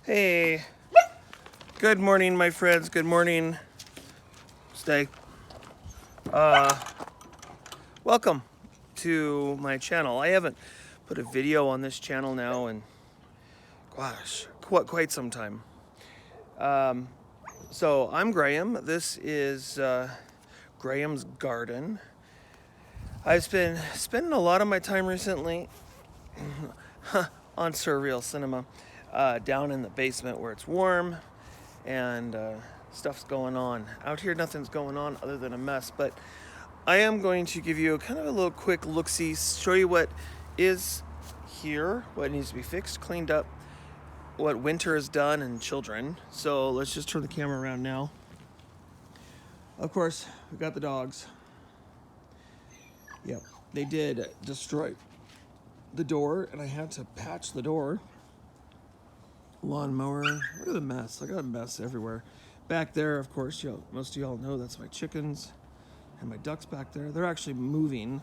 Hey, good morning, my friends. Good morning. Stay. Uh, Welcome to my channel. I haven't put a video on this channel now in, gosh, quite some time. So I'm Graham. This is Graham's Garden. I've been spending a lot of my time recently on Surreal Cinema, down in the basement where it's warm and stuff's going on. Out here, nothing's going on other than a mess, but I am going to give you kind of a little quick look-see, show you what is here, what needs to be fixed, cleaned up, what winter has done, and children. So let's just turn the camera around now. Of course, we've got the dogs. Yep, they did destroy the door, and I had to patch the door. Lawnmower, look at the mess. I got a mess everywhere. Back there, of course, most of y'all know that's my chickens and my ducks back there. They're actually moving.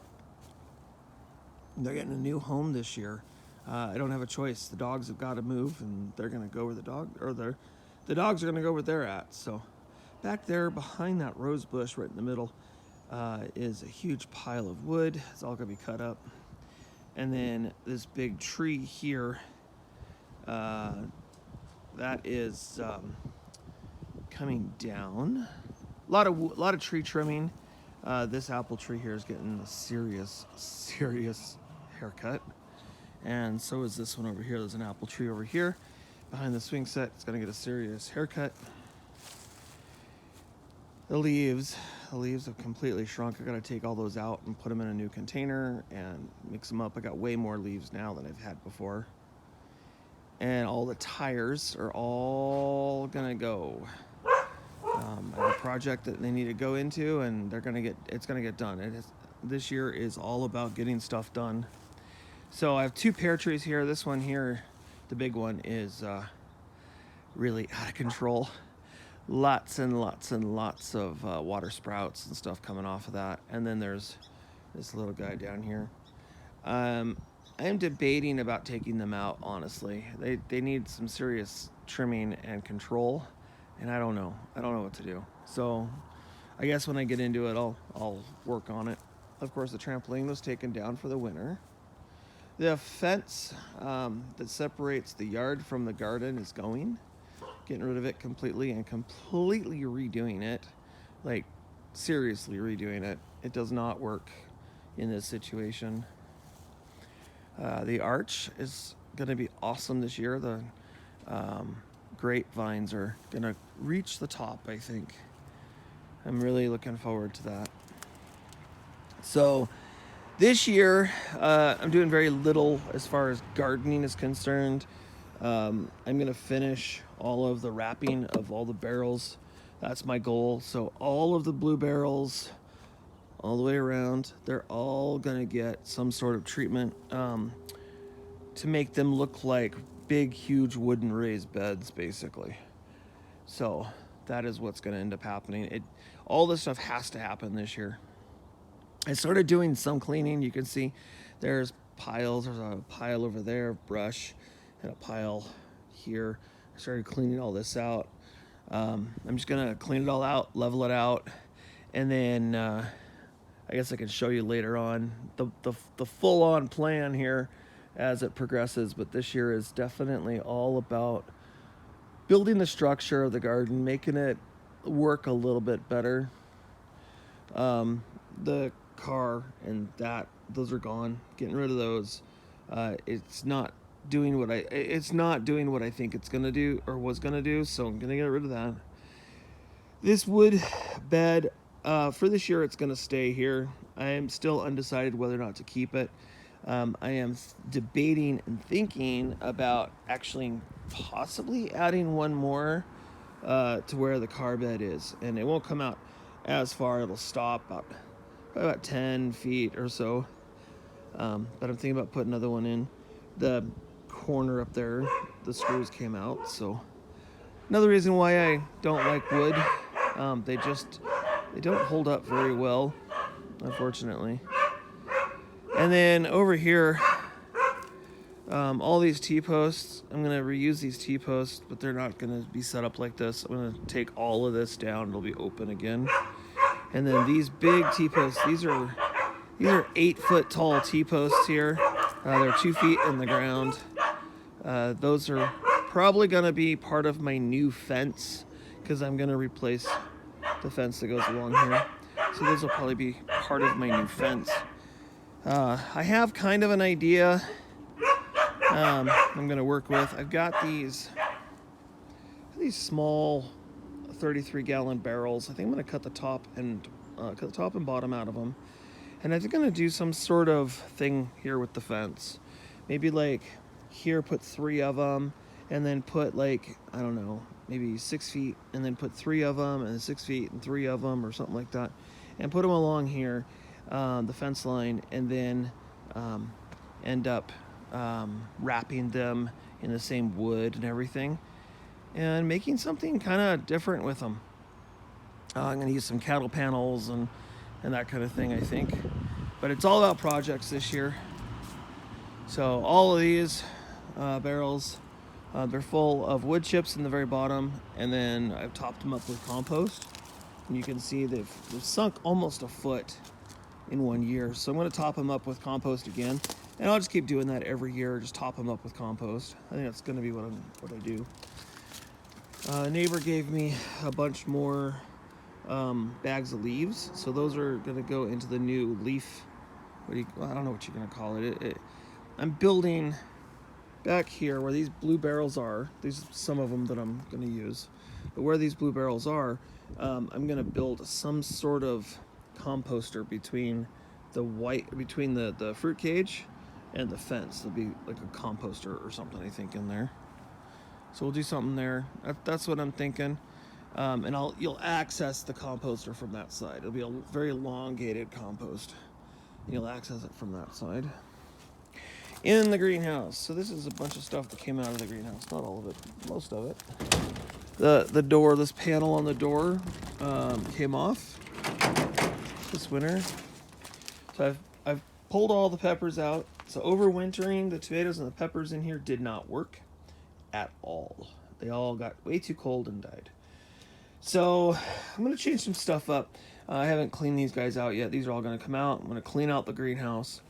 They're getting a new home this year. I don't have a choice. The dogs have got to move, and they're going to go where the dogs are going to go where they're at. So back there behind that rose bush right in the middle is a huge pile of wood. It's all going to be cut up. And then this big tree here, that is coming down. A lot of tree trimming. This apple tree here is getting a serious haircut, and so is this one over here. There's an apple tree over here behind the swing set. It's gonna get a serious haircut. The leaves have completely shrunk. I gotta take all those out and put them in a new container and mix them up. I got way more leaves now than I've had before. And all the tires are all gonna go. I have a project that they need to go into, and it's gonna get done. This year is all about getting stuff done. So I have two pear trees here. This one here, the big one, is really out of control. Lots and lots and lots of water sprouts and stuff coming off of that. And then there's this little guy down here. I am debating about taking them out, honestly. They need some serious trimming and control, and I don't know what to do. So I guess when I get into it, I'll work on it. Of course, the trampoline was taken down for the winter. The fence that separates the yard from the garden is going. Getting rid of it completely and completely redoing it. Like, seriously redoing it. It does not work in this situation. The arch is going to be awesome this year. The grapevines are going to reach the top, I think. I'm really looking forward to that. So this year, I'm doing very little as far as gardening is concerned. I'm going to finish all of the wrapping of all the barrels. That's my goal. So all of the blue barrels, all the way around, they're all going to get some sort of treatment to make them look like big, huge wooden raised beds, basically. So that is what's going to end up happening. All this stuff has to happen this year. I started doing some cleaning. You can see there's piles. There's a pile over there of brush and a pile here. I started cleaning all this out. I'm just going to clean it all out, level it out, and then I guess I can show you later on the full-on plan here as it progresses. But this year is definitely all about building the structure of the garden, making it work a little bit better. The car and those are gone. Getting rid of those. It's not doing what I think it's gonna do or was gonna do. So I'm gonna get rid of that. This wood bed for this year, it's gonna stay here. I am still undecided whether or not to keep it. I am debating and thinking about actually possibly adding one more to where the car bed is, and it won't come out as far. It'll stop about 10 feet or so. But I'm thinking about putting another one in. The corner up there, the screws came out. So another reason why I don't like wood. They don't hold up very well, unfortunately. And then over here, All these T-posts, I'm going to reuse these T-posts, but they're not going to be set up like this. I'm going to take all of this down. It'll be open again. And then these big T-posts, these are 8-foot tall T-posts here. They're 2 feet in the ground. Those are probably going to be part of my new fence because I'm going to replace the fence that goes along here. So those will probably be part of my new fence. I have kind of an idea I'm going to work with. I've got these small 33-gallon barrels. I think I'm going to cut the top and bottom out of them. And I think I'm going to do some sort of thing here with the fence. Maybe like here put 3 of them, and then put like, I don't know, maybe 6 feet, and then put 3 of them, and then 6 feet and 3 of them, or something like that. And put them along here, the fence line, and then end up wrapping them in the same wood and everything, and making something kind of different with them. I'm going to use some cattle panels and that kind of thing, I think. But it's all about projects this year. So all of these barrels, they're full of wood chips in the very bottom, and then I've topped them up with compost. And you can see they've sunk almost a foot in 1 year. So I'm going to top them up with compost again. And I'll just keep doing that every year, just top them up with compost. I think that's going to be what I do. A neighbor gave me a bunch more bags of leaves, so those are going to go into the new leaf. I don't know what you're going to call it. I'm building back here where these blue barrels are. These are some of them that I'm going to use, but where these blue barrels are, I'm going to build some sort of composter between the fruit cage and the fence. There'll be like a composter or something, I think, in there. So we'll do something there. That's what I'm thinking. And you'll access the composter from that side. It'll be a very elongated compost. You'll access it from that side. In the greenhouse. So this is a bunch of stuff that came out of the greenhouse. Not all of it, most of it. The door, this panel on the door, came off this winter. So I've pulled all the peppers out. So overwintering the tomatoes and the peppers in here did not work at all. They all got way too cold and died. So I'm going to change some stuff up. I haven't cleaned these guys out yet. These are all going to come out. I'm going to clean out the greenhouse.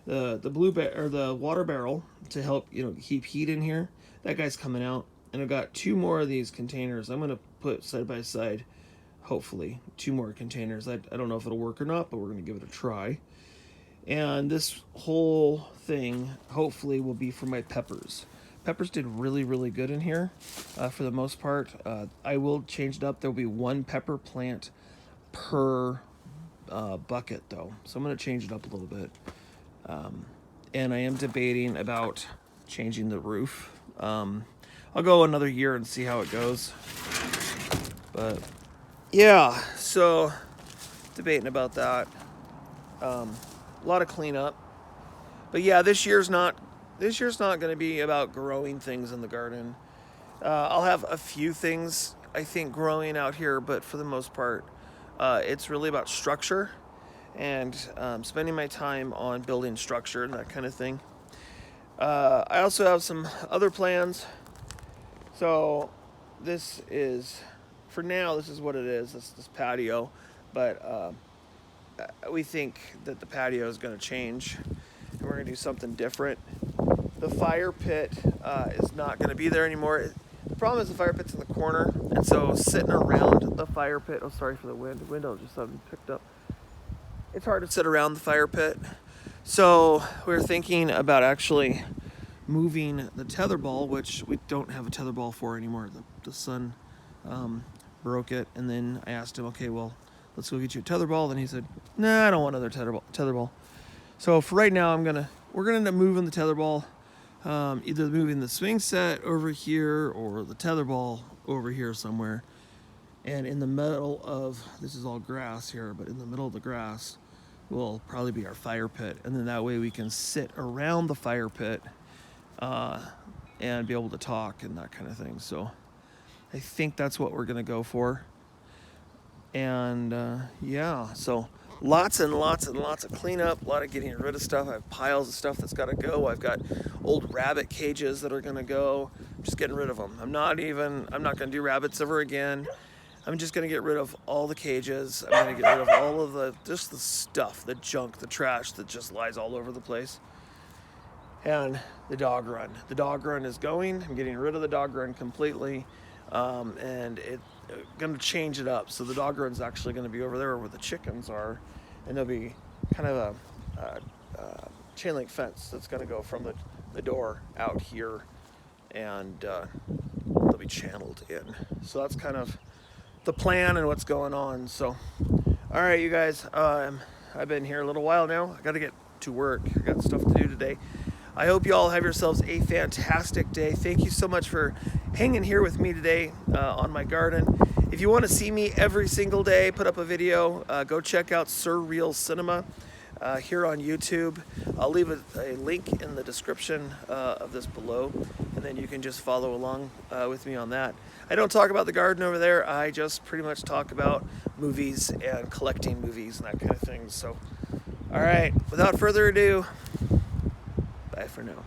The water barrel to help keep heat in here. That guy's coming out, and I've got 2 more of these containers. I'm going to put side by side, hopefully 2 more containers. I don't know if it'll work or not, but we're going to give it a try. And this whole thing hopefully will be for my peppers. Peppers did really, really good in here for the most part. I will change it up. There will be 1 pepper plant per bucket, though. So I'm going to change it up a little bit. And I am debating about changing the roof. I'll go another year and see how it goes. But yeah, so debating about that. A lot of cleanup. But yeah, this year's not going to be about growing things in the garden. I'll have a few things, I think, growing out here, but for the most part, it's really about structure and spending my time on building structure and that kind of thing. I also have some other plans. So this is, for now, this is what it is, this patio. But we think that the patio is going to change, and we're going to do something different. The fire pit is not going to be there anymore. The problem is the fire pit's in the corner, and so sitting around the fire pit, oh, sorry for the wind. The window just suddenly picked up. It's hard to sit around the fire pit. So we're thinking about actually moving the tetherball, which we don't have a tetherball for anymore. The son broke it, and then I asked him, okay, well, let's go get you a tetherball. Then he said, nah, I don't want another tetherball. So for right now, we're gonna end up moving the tetherball, either moving the swing set over here or the tetherball over here somewhere. And in the middle of, this is all grass here, but in the middle of the grass will probably be our fire pit. And then that way we can sit around the fire pit and be able to talk and that kind of thing. So I think that's what we're gonna go for. And yeah, so lots and lots and lots of cleanup, a lot of getting rid of stuff. I have piles of stuff that's got to go. I've got old rabbit cages that are going to go. I'm just getting rid of them. I'm not going to do rabbits ever again. I'm just going to get rid of all the cages. I'm going to get rid of all of just the stuff, the junk, the trash that just lies all over the place. And the dog run. The dog run is going. I'm getting rid of the dog run completely. And it's going to change it up. So the dog run's actually going to be over there where the chickens are. And there'll be kind of a chain link fence that's going to go from the door out here. And they'll be channeled in. So that's kind of the plan and what's going on. So, all right, you guys, I've been here a little while now. I got to get to work. I got stuff to do today. I hope you all have yourselves a fantastic day. Thank you so much for hanging here with me today on my garden. If you want to see me every single day, put up a video, go check out Surreal Cinema here on YouTube. I'll leave a link in the description of this below, and then you can just follow along with me on that. I don't talk about the garden over there. I just pretty much talk about movies and collecting movies and that kind of thing. So, all right, without further ado, bye for now.